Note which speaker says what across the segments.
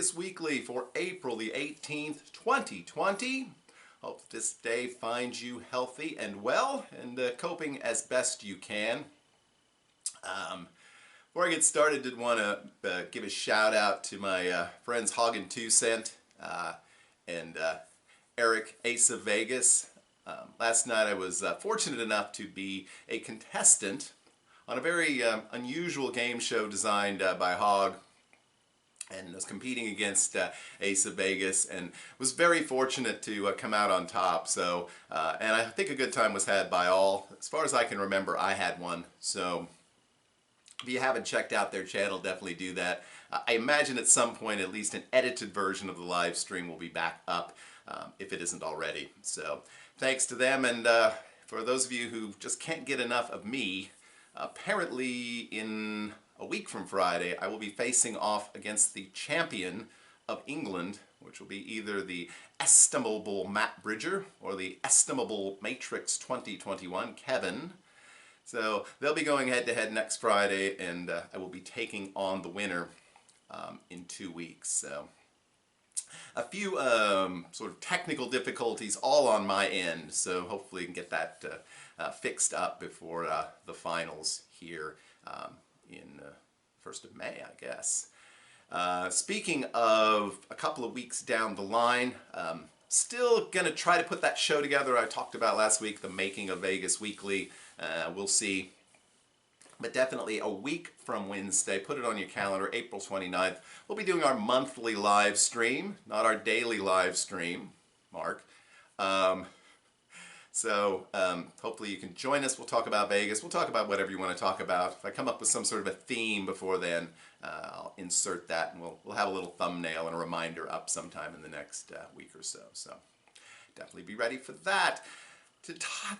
Speaker 1: Vegas Weekly for April the 18th, 2020. Hope this day finds you healthy and well and coping as best you can. Before I get started, did want to give a shout out to my friends Hagen 2 Cent and Eric Ace of Vegas. Last night I was fortunate enough to be a contestant on a very unusual game show designed by Hog, and was competing against Ace of Vegas, and was very fortunate to come out on top. So, and I think a good time was had by all. As far as I can remember, I had one. So, if you haven't checked out their channel, definitely do that. I imagine at some point, at least an edited version of the live stream will be back up, if it isn't already. So, thanks to them, and for those of you who just can't get enough of me, apparently in a week from Friday, I will be facing off against the champion of England, which will be either the estimable Matt Bridger or the estimable Matrix 2021, Kevin. So they'll be going head-to-head next Friday, and I will be taking on the winner in 2 weeks. So a few sort of technical difficulties all on my end, so hopefully we can get that fixed up before the finals here in 1st of May, I guess. Speaking of a couple of weeks down the line, still going to try to put that show together I talked about last week, the making of Vegas Weekly. We'll see. But definitely a week from Wednesday, put it on your calendar, April 29th, we'll be doing our monthly live stream, not our daily live stream, Mark. So hopefully you can join us. We'll talk about Vegas. We'll talk about whatever you want to talk about. If I come up with some sort of a theme before then, I'll insert that, and we'll have a little thumbnail and a reminder up sometime in the next week or so. So definitely be ready for that.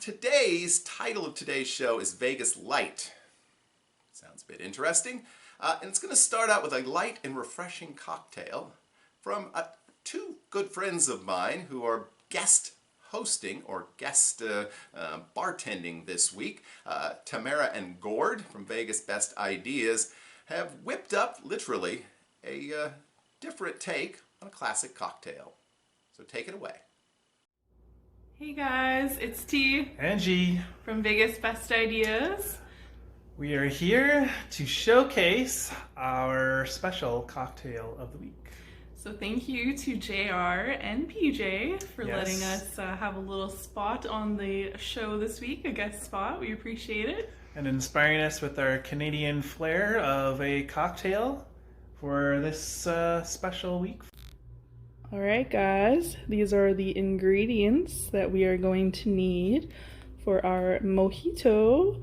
Speaker 1: Today's title of today's show is Vegas Light. Sounds a bit interesting. And it's going to start out with a light and refreshing cocktail from two good friends of mine who are guest hosting or guest bartending this week. Tamara and Gord from Vegas Best Ideas have whipped up, literally, a different take on a classic cocktail. So take it away.
Speaker 2: Hey guys, it's T
Speaker 3: and G
Speaker 2: from Vegas Best Ideas.
Speaker 3: We are here to showcase our special cocktail of the week.
Speaker 2: So thank you to JR and PJ for letting us have a little spot on the show this week, a guest spot. We appreciate it.
Speaker 3: And inspiring us with our Canadian flair of a cocktail for this special week.
Speaker 2: Alright guys, these are the ingredients that we are going to need for our Mojito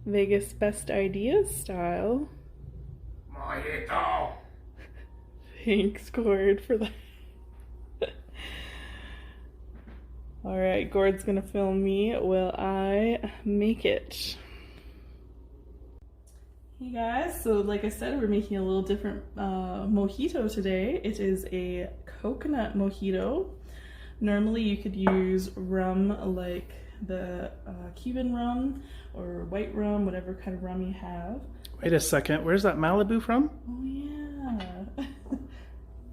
Speaker 2: Vegas Best Ideas style.
Speaker 3: Mojito!
Speaker 2: Thanks, Gord, for that. Alright, Gord's gonna film me while I make it. Hey guys, so like I said, we're making a little different mojito today. It is a coconut mojito. Normally you could use rum like the Cuban rum or white rum, whatever kind of rum you have.
Speaker 3: Wait a second, where's that Malibu from?
Speaker 2: Oh yeah.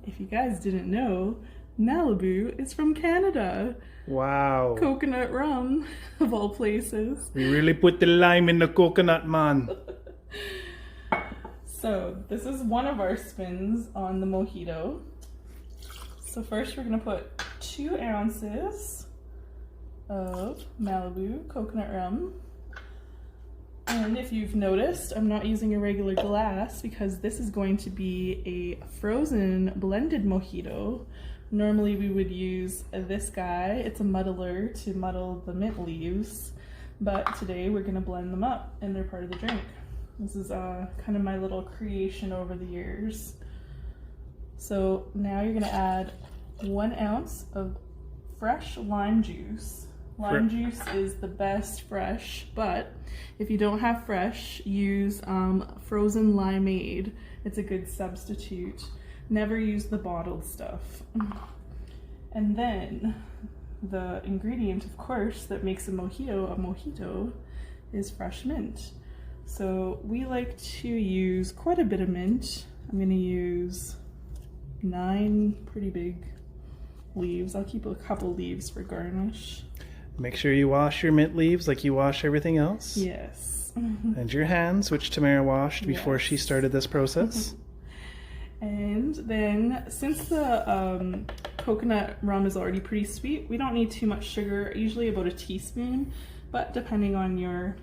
Speaker 2: If you guys didn't know, Malibu is from Canada.
Speaker 3: Wow.
Speaker 2: Coconut rum, of all places.
Speaker 3: We really put the lime in the coconut, man.
Speaker 2: So this is one of our spins on the mojito. So first we're going to put 2 ounces of Malibu coconut rum. And if you've noticed, I'm not using a regular glass because this is going to be a frozen blended mojito. Normally we would use this guy. It's a muddler to muddle the mint leaves. But today we're going to blend them up and they're part of the drink. This is kind of my little creation over the years. So now you're going to add 1 ounce of fresh lime juice. Lime juice is the best fresh, but if you don't have fresh, use frozen limeade. It's a good substitute. Never use the bottled stuff. And then the ingredient, of course, that makes a mojito is fresh mint. So we like to use quite a bit of mint. I'm going to use 9 pretty big leaves. I'll keep a couple leaves for garnish.
Speaker 3: Make sure you wash your mint leaves like you wash everything else.
Speaker 2: Yes.
Speaker 3: And your hands, which Tamara washed before she started this process.
Speaker 2: And then, since the coconut rum is already pretty sweet, we don't need too much sugar, usually about a teaspoon, but depending on your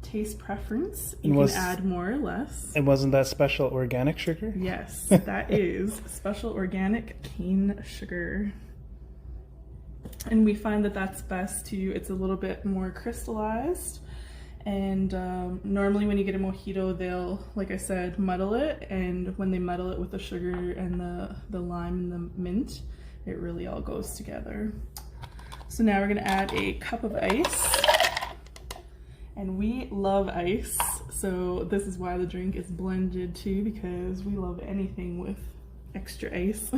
Speaker 2: taste preference, you can add more or less.
Speaker 3: And wasn't that special organic sugar?
Speaker 2: Yes, that is special organic cane sugar. And we find that that's best too. It's a little bit more crystallized. And normally when you get a mojito, they'll, like I said, muddle it. And when they muddle it with the sugar and the lime and the mint, it really all goes together. So now we're gonna add a cup of ice. And we love ice. So this is why the drink is blended too, because we love anything with extra ice.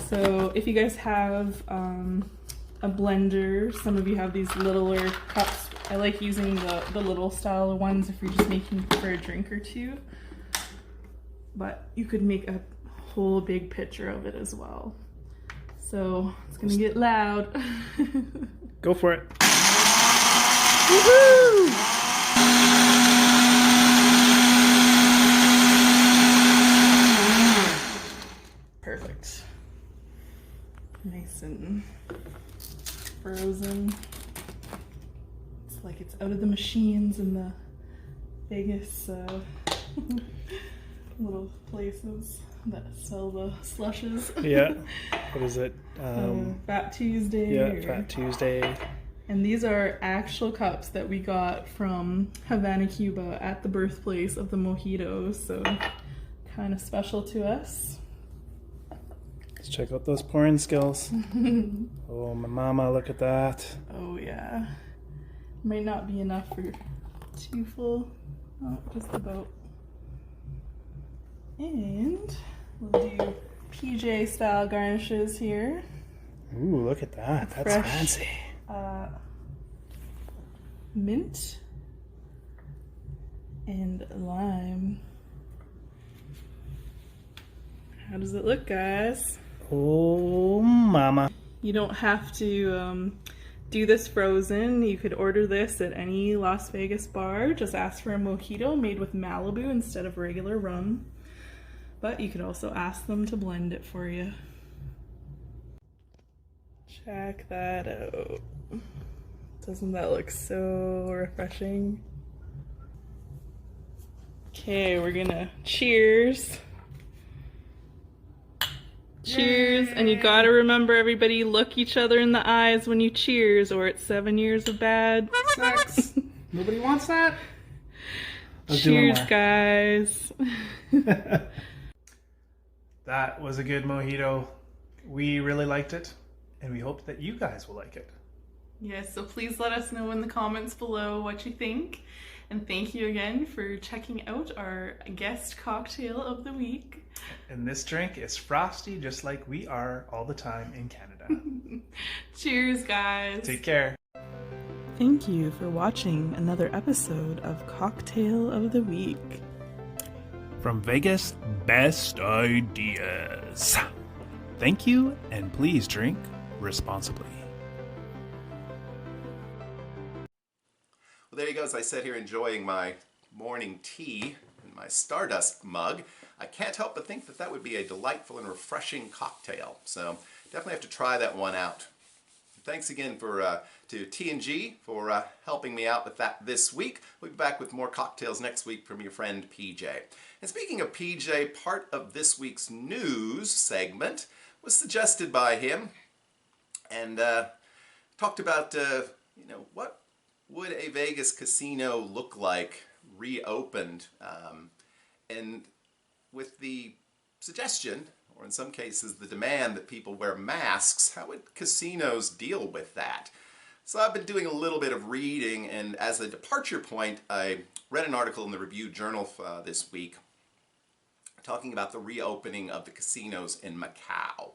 Speaker 2: So if you guys have a blender, some of you have these littler cups. I like using the little style ones if you're just making for a drink or two. But you could make a whole big pitcher of it as well. So it's gonna get loud.
Speaker 3: Go for it.
Speaker 2: Woohoo! Perfect. Nice and frozen. It's like it's out of the machines in the Vegas little places that sell the slushes.
Speaker 3: Yeah. What is it?
Speaker 2: Fat Tuesday.
Speaker 3: Yeah, Fat Tuesday.
Speaker 2: And these are actual cups that we got from Havana, Cuba at the birthplace of the Mojito. So kind of special to us.
Speaker 3: Let's check out those pouring skills. Oh, my mama, look at that.
Speaker 2: Oh yeah. Might not be enough for 2 full. Oh, just about. And we'll do PJ style garnishes here.
Speaker 3: Ooh, look at that. That's
Speaker 2: Fresh,
Speaker 3: fancy.
Speaker 2: Mint and lime. How does it look, guys?
Speaker 3: Oh, mama.
Speaker 2: You don't have to do this frozen. You could order this at any Las Vegas bar. Just ask for a mojito made with Malibu instead of regular rum. But you could also ask them to blend it for you. Check that out. Doesn't that look so refreshing? Okay, we're gonna cheers. Cheers, and you gotta remember, everybody, look each other in the eyes when you cheers, or it's 7 years of bad
Speaker 3: sex. Nobody wants that.
Speaker 2: Cheers, guys.
Speaker 3: That was a good mojito. We really liked it, and we hope that you guys will like it.
Speaker 2: Yes, so please let us know in the comments below what you think. And thank you again for checking out our guest cocktail of the week.
Speaker 3: And this drink is frosty just like we are all the time in Canada.
Speaker 2: Cheers, guys.
Speaker 3: Take care.
Speaker 2: Thank you for watching another episode of Cocktail of the Week.
Speaker 3: From Vegas, best ideas. Thank you, and please drink responsibly.
Speaker 1: Well, there you go. As I sit here enjoying my morning tea in my Stardust mug, I can't help but think that that would be a delightful and refreshing cocktail. So definitely have to try that one out. Thanks again to T&G for helping me out with that this week. We'll be back with more cocktails next week from your friend PJ. And speaking of PJ, part of this week's news segment was suggested by him, and talked about what would a Vegas casino look like reopened, and with the suggestion, or in some cases the demand, that people wear masks, how would casinos deal with that? So I've been doing a little bit of reading, and as a departure point, I read an article in the Review Journal this week talking about the reopening of the casinos in Macau.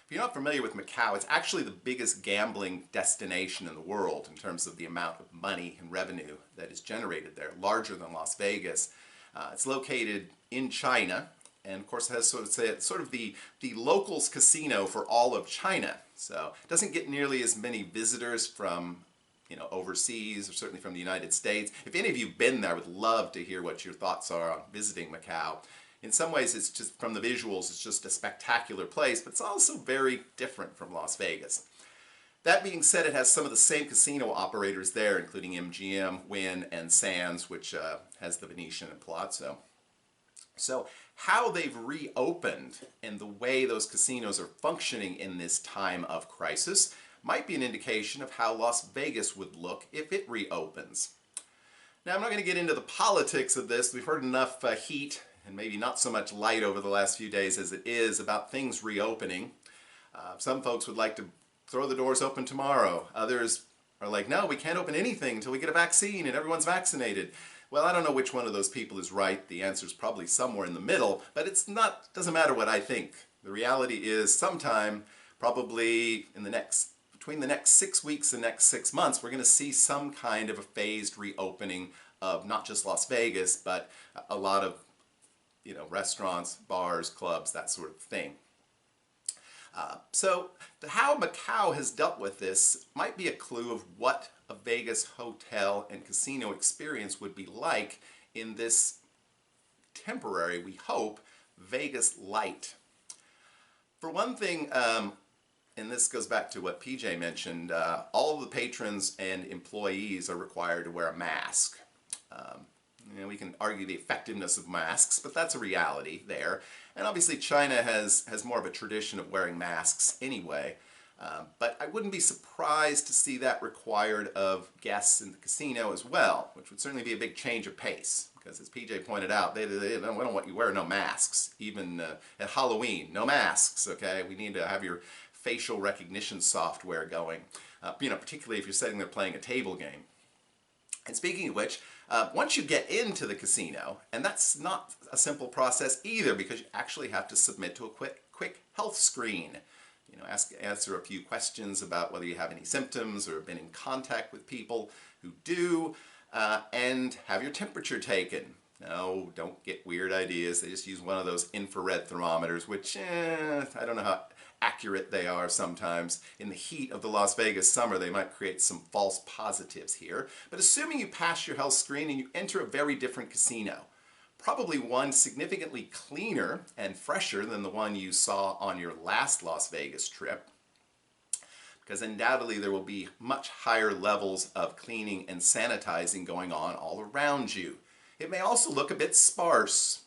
Speaker 1: If you're not familiar with Macau, it's actually the biggest gambling destination in the world in terms of the amount of money and revenue that is generated there, larger than Las Vegas. It's located in China, and of course it has sort of the locals casino for all of China. So it doesn't get nearly as many visitors from overseas, or certainly from the United States. If any of you have been there, I would love to hear what your thoughts are on visiting Macau. In some ways, it's just, from the visuals, it's just a spectacular place, but it's also very different from Las Vegas. That being said, it has some of the same casino operators there, including MGM, Wynn, and Sands, which has the Venetian and Palazzo. So how they've reopened and the way those casinos are functioning in this time of crisis might be an indication of how Las Vegas would look if it reopens. Now, I'm not going to get into the politics of this. We've heard enough heat and maybe not so much light over the last few days as it is about things reopening. Some folks would like to throw the doors open tomorrow. Others are like, no, we can't open anything until we get a vaccine and everyone's vaccinated. Well, I don't know which one of those people is right. The answer is probably somewhere in the middle, but doesn't matter what I think. The reality is sometime, probably between the next 6 weeks and next 6 months, we're going to see some kind of a phased reopening of not just Las Vegas, but a lot of restaurants, bars, clubs, that sort of thing. So how Macau has dealt with this might be a clue of what a Vegas hotel and casino experience would be like in this temporary, we hope, Vegas light. For one thing, and this goes back to what PJ mentioned, all of the patrons and employees are required to wear a mask. We can argue the effectiveness of masks, but that's a reality there. And obviously China has more of a tradition of wearing masks anyway. But I wouldn't be surprised to see that required of guests in the casino as well, which would certainly be a big change of pace. Because as PJ pointed out, we don't want you wearing no masks. Even at Halloween, no masks, okay? We need to have your facial recognition software going, particularly if you're sitting there playing a table game. And speaking of which, once you get into the casino, and that's not a simple process either, because you actually have to submit to a quick health screen. Answer a few questions about whether you have any symptoms or have been in contact with people who do, and have your temperature taken. No, don't get weird ideas. They just use one of those infrared thermometers, which I don't know how accurate they are sometimes. In the heat of the Las Vegas summer, they might create some false positives here. But assuming you pass your health screen and you enter a very different casino, probably one significantly cleaner and fresher than the one you saw on your last Las Vegas trip, because undoubtedly there will be much higher levels of cleaning and sanitizing going on all around you. It may also look a bit sparse.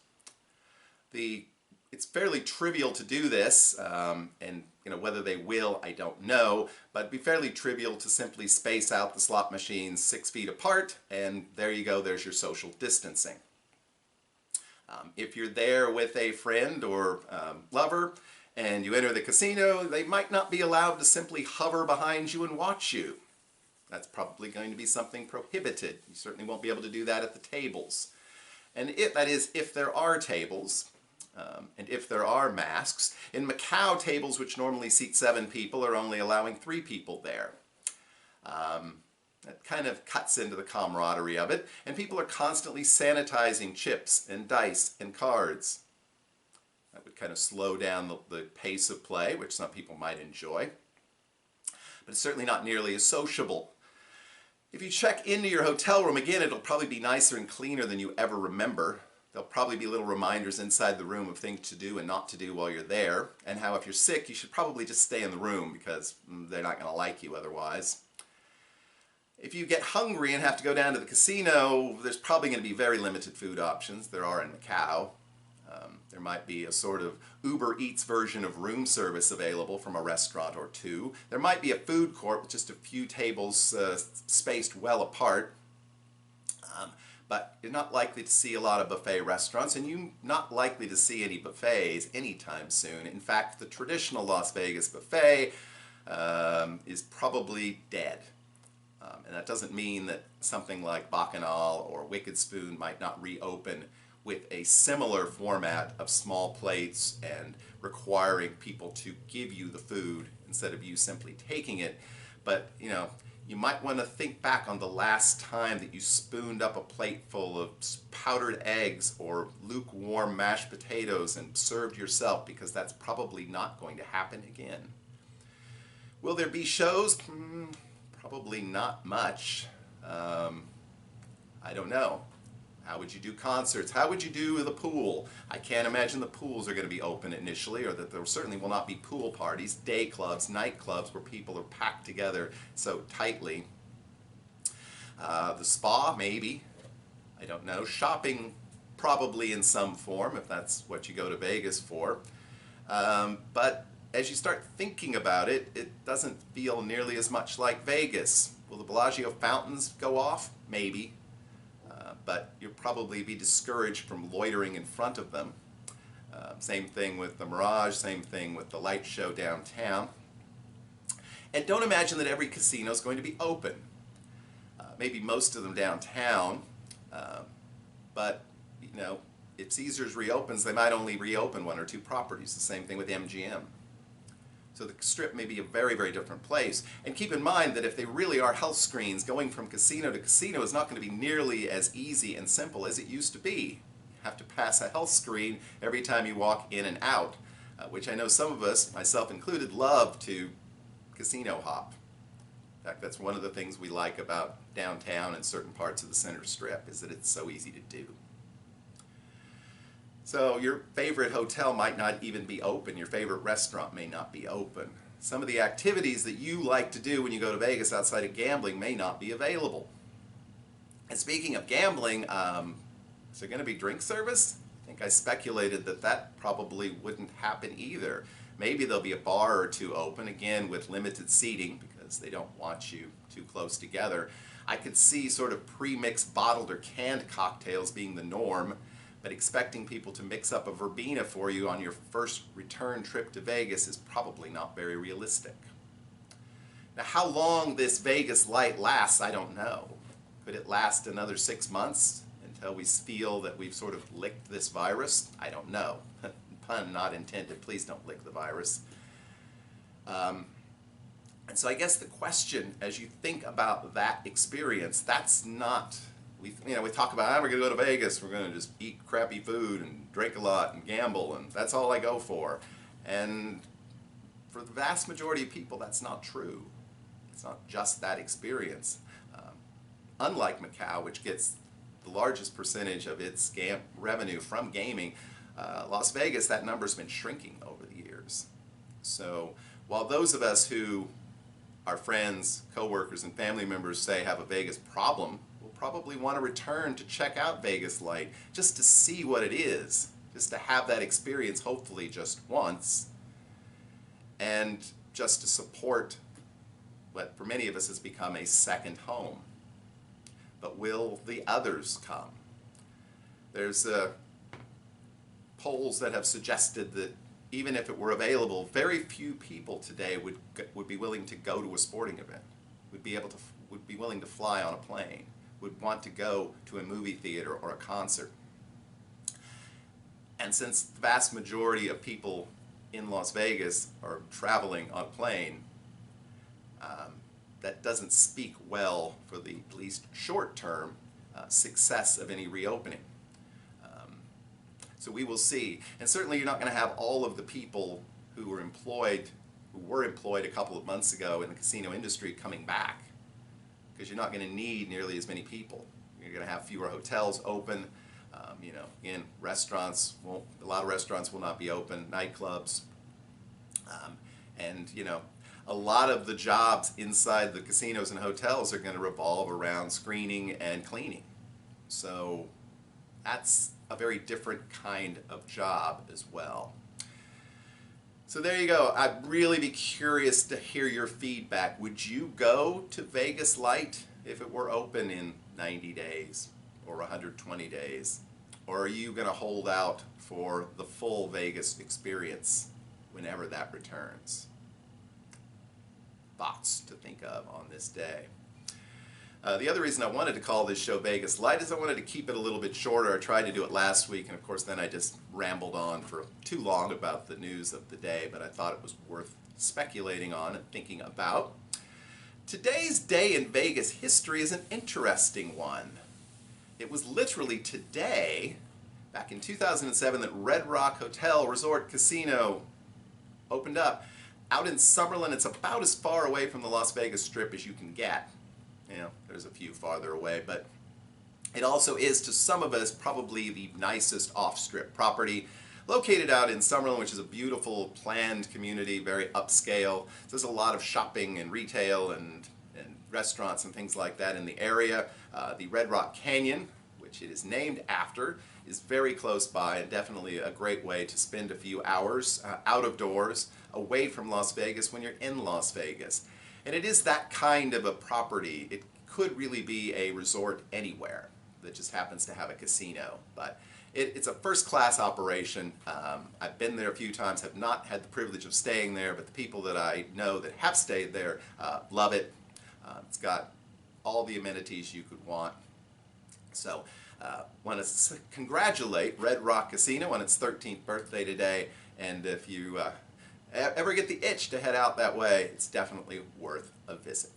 Speaker 1: It's fairly trivial to do this, and whether they will, I don't know, but it'd be fairly trivial to simply space out the slot machines 6 feet apart, and there you go, there's your social distancing. If you're there with a friend or lover and you enter the casino, they might not be allowed to simply hover behind you and watch you. That's probably going to be something prohibited. You certainly won't be able to do that at the tables. And if there are tables, and if there are masks. In Macau, tables which normally seat 7 people are only allowing 3 people there. That kind of cuts into the camaraderie of it, and people are constantly sanitizing chips and dice and cards. That would kind of slow down the pace of play, which some people might enjoy. But it's certainly not nearly as sociable. If you check into your hotel room, again, it'll probably be nicer and cleaner than you ever remember. There'll probably be little reminders inside the room of things to do and not to do while you're there, and how if you're sick, you should probably just stay in the room because they're not going to like you otherwise. If you get hungry and have to go down to the casino, there's probably going to be very limited food options. There are in Macau. There might be a sort of Uber Eats version of room service available from a restaurant or two. There might be a food court with just a few tables spaced well apart. But you're not likely to see a lot of buffet restaurants, and you're not likely to see any buffets anytime soon. In fact, the traditional Las Vegas buffet is probably dead. And that doesn't mean that something like Bacchanal or Wicked Spoon might not reopen with a similar format of small plates and requiring people to give you the food instead of you simply taking it. But, you might want to think back on the last time that you spooned up a plate full of powdered eggs or lukewarm mashed potatoes and served yourself, because that's probably not going to happen again. Will there be shows? Probably not much. I don't know. How would you do concerts? How would you do the pool? I can't imagine the pools are going to be open initially, or that there certainly will not be pool parties, day clubs, night clubs where people are packed together so tightly. The spa, maybe. I don't know. Shopping, probably in some form, if that's what you go to Vegas for. But as you start thinking about it, it doesn't feel nearly as much like Vegas. Will the Bellagio fountains go off? Maybe. But you'll probably be discouraged from loitering in front of them. Same thing with the Mirage, same thing with the light show downtown. And don't imagine that every casino is going to be open. Maybe most of them downtown, but you know, if Caesars reopens, they might only reopen 1 or 2 properties. The same thing with MGM. So the Strip may be a very, very different place. And keep in mind that if they really are health screens, going from casino to casino is not going to be nearly as easy and simple as it used to be. You have to pass a health screen every time you walk in and out, which I know some of us, myself included, love to casino hop. In fact, that's one of the things we like about downtown and certain parts of the Center Strip, is that it's so easy to do. So your favorite hotel might not even be open. Your favorite restaurant may not be open. Some of the activities that you like to do when you go to Vegas outside of gambling may not be available. And speaking of gambling, is there going to be drink service? I think I speculated that that probably wouldn't happen either. Maybe there'll be a bar or 2 open, again with limited seating, because they don't want you too close together. I could see sort of pre-mixed bottled or canned cocktails being the norm, but expecting people to mix up a verbena for you on your first return trip to Vegas is probably not very realistic. Now, how long this Vegas light lasts, I don't know. Could it last another 6 months until we feel that we've sort of licked this virus? I don't know. Pun not intended. Please don't lick the virus. And so I guess the question, as you think about that experience, that's not... We talk about, we're going to go to Vegas, we're going to just eat crappy food and drink a lot and gamble, and that's all I go for. And for the vast majority of people, that's not true. It's not just that experience. Unlike Macau, which gets the largest percentage of its revenue from gaming, Las Vegas, that number's been shrinking over the years. So while those of us who, our friends, coworkers, and family members say have a Vegas problem, probably want to return to check out Vegas Light just to see what it is, just to have that experience hopefully just once, and just to support what for many of us has become a second home. But will the others come? There's polls that have suggested that even if it were available, very few people today would be willing to go to a sporting event, would be willing to fly on a plane, would want to go to a movie theater or a concert. And since the vast majority of people in Las Vegas are traveling on a plane, that doesn't speak well for the at least short-term success of any reopening. So we will see. And certainly you're not going to have all of the people who were employed a couple of months ago in the casino industry coming back, because you're not going to need nearly as many people. You're going to have fewer hotels open. Again, restaurants won't. A lot of restaurants will not be open. Nightclubs, and a lot of the jobs inside the casinos and hotels are going to revolve around screening and cleaning. So that's a very different kind of job as well. So there you go. I'd really be curious to hear your feedback. Would you go to Vegas Light if it were open in 90 days or 120 days? Or are you going to hold out for the full Vegas experience whenever that returns? Thoughts to think of on this day. The other reason I wanted to call this show Vegas Light is I wanted to keep it a little bit shorter. I tried to do it last week, and of course then I just rambled on for too long about the news of the day, but I thought it was worth speculating on and thinking about. Today's day in Vegas history is an interesting one. It was literally today, back in 2007, that Red Rock Hotel Resort Casino opened up out in Summerlin. It's about as far away from the Las Vegas Strip as you can get. You know, there's a few farther away, but it also is, to some of us, probably the nicest off-strip property, located out in Summerlin, which is a beautiful planned community, very upscale. So there's a lot of shopping and retail and restaurants and things like that in the area. The Red Rock Canyon, which it is named after, is very close by and definitely a great way to spend a few hours out of doors, away from Las Vegas when you're in Las Vegas. And it is that kind of a property. It could really be a resort anywhere that just happens to have a casino, but it's a first-class operation. I've been there a few times, have not had the privilege of staying there, but the people that I know that have stayed there love it. It's got all the amenities you could want. So want to congratulate Red Rock Casino on its 13th birthday today, and if you ever get the itch to head out that way, it's definitely worth a visit.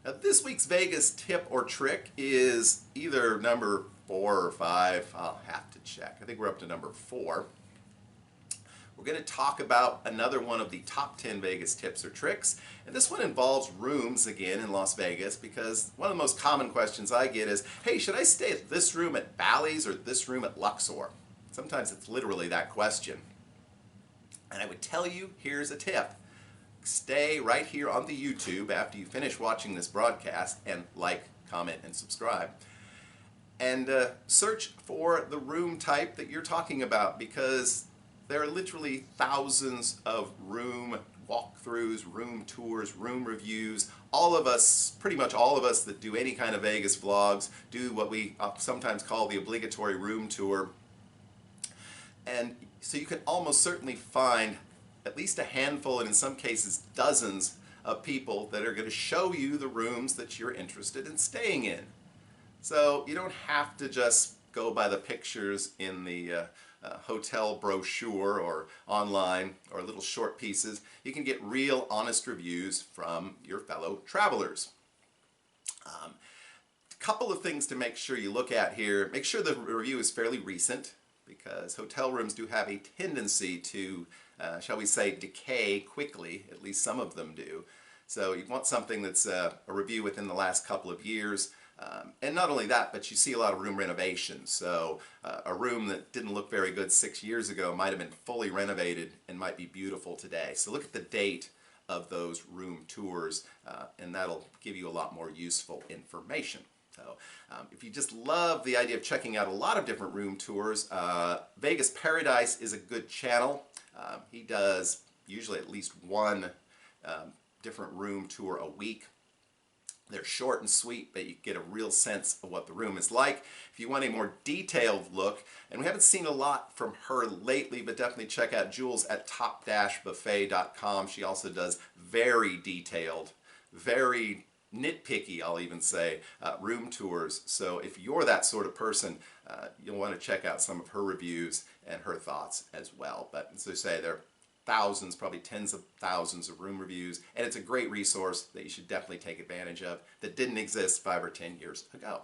Speaker 1: Now, this week's Vegas tip or trick is either number 4 or 5. I'll have to check. I think we're up to number 4. We're going to talk about another one of the top 10 Vegas tips or tricks, and this one involves rooms again in Las Vegas, because one of the most common questions I get is, hey, should I stay at this room at Bally's or this room at Luxor? Sometimes it's literally that question. And I would tell you, here's a tip. Stay right here on the YouTube after you finish watching this broadcast and like, comment, and subscribe. And search for the room type that you're talking about, because there are literally thousands of room walkthroughs, room tours, room reviews. All of us, pretty much all of us that do any kind of Vegas vlogs, do what we sometimes call the obligatory room tour. And so you can almost certainly find at least a handful, and in some cases dozens, of people that are going to show you the rooms that you're interested in staying in. So you don't have to just go by the pictures in the hotel brochure or online or little short pieces. You can get real, honest reviews from your fellow travelers. A couple of things to make sure you look at here. Make sure the review is fairly recent, because hotel rooms do have a tendency to, shall we say, decay quickly. At least some of them do. So you want something that's a review within the last couple of years. And not only that, but you see a lot of room renovations. So a room that didn't look very good 6 years ago might have been fully renovated and might be beautiful today. So look at the date of those room tours, and that'll give you a lot more useful information. So if you just love the idea of checking out a lot of different room tours, Vegas Paradise is a good channel. He does usually at least one different room tour a week. They're short and sweet, but you get a real sense of what the room is like. If you want a more detailed look, and we haven't seen a lot from her lately, but definitely check out Jules at top-buffet.com. She also does very detailed, very nitpicky, I'll even say, room tours. So if you're that sort of person, you'll want to check out some of her reviews and her thoughts as well. But as I say, there are thousands, probably tens of thousands of room reviews, and it's a great resource that you should definitely take advantage of that didn't exist 5 or 10 years ago.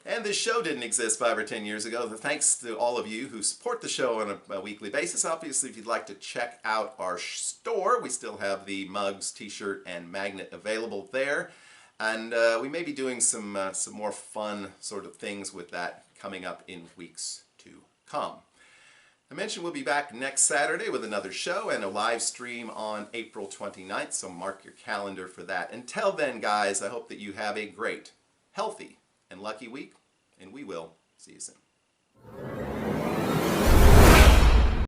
Speaker 1: And this show didn't exist 5 or 10 years ago. So thanks to all of you who support the show on a weekly basis. Obviously, if you'd like to check out our store, we still have the mugs, t-shirt, and magnet available there. And we may be doing some more fun sort of things with that coming up in weeks to come. I mentioned we'll be back next Saturday with another show and a live stream on April 29th, so mark your calendar for that. Until then, guys, I hope that you have a great, healthy, and lucky week, and we will see you soon.